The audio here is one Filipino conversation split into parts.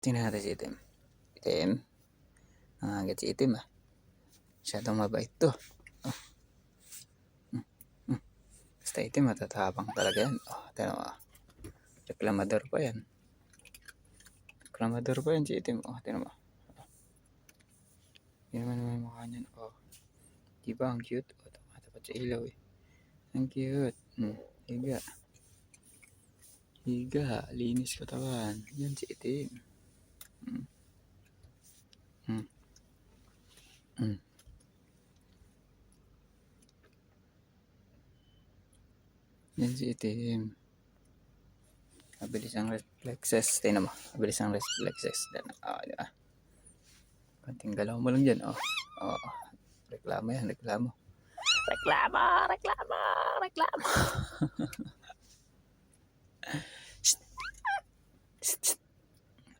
Tingnan natin si itim. Itim. Agad si itim ah. Masyadong mabait to. Oh. Basta itim matatapang talaga yan. Oh, tignan mo. Reklamador pa yan. Reklamador pa yan si itim. Oh, tignan mo. Hindi naman naman mukha niyan. Oh. Diba ang cute? Oh, tumatapat sa ilaw eh. Ang cute. Higa. Higa. Linis katawan. Yan si itim. Yan si itim. Mabilis ang reflexes. Tingnan mo. Mabilis ang reflexes. Diba? Konting galaw mo lang dyan. Oh. Reklamo yan. Reklamo. Reklamo. Reklamo. Reklamo.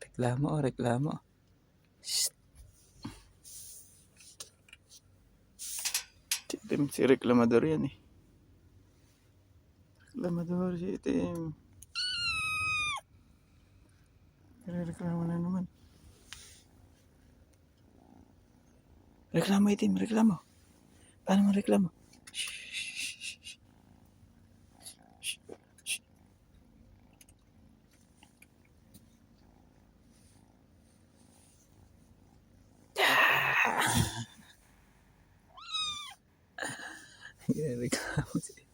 Reklamo. Reklamo. Itim si reklamador yan eh. Reklamador si itim. Reklamo na naman. Reklamo itim, reklamo. Paano mo reklamo? Reklamo si itim.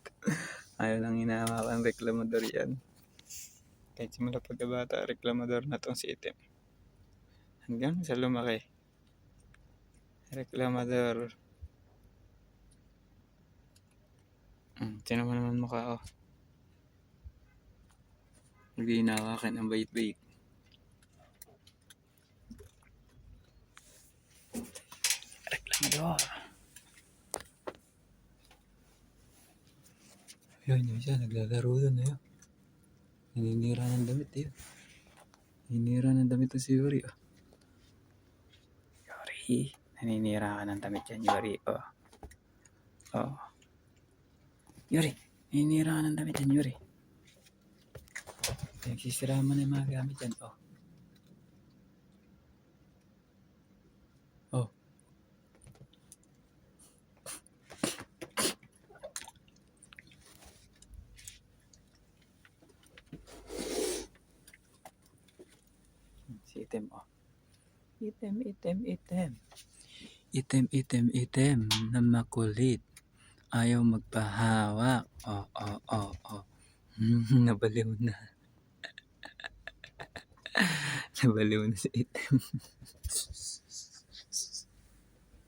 Ayaw lang hinahawakan reklamador yan. Kahit simula pagkabata, reklamador na tong si itim. Hanggang sa lumaki. Reklamador. Tinan mo naman mukha oh. Hindi hinahawakan ang bait-bait. Reklamador. Yun siya, naglalaro doon eh. Naninira ng damit eh. Naninira ng damit to si Yuri oh. Yuri, naninira ka ng damit yan Yuri oh. Oh. Yuri, naninira ka ng damit yan Yuri. Nagsisira mo na yung mga gamit yan oh. Oh. Si itim oh. Itim. Itim na makulit. Ayaw magpahawak. Oh. Nabaliw na. Nabaliw na si itim.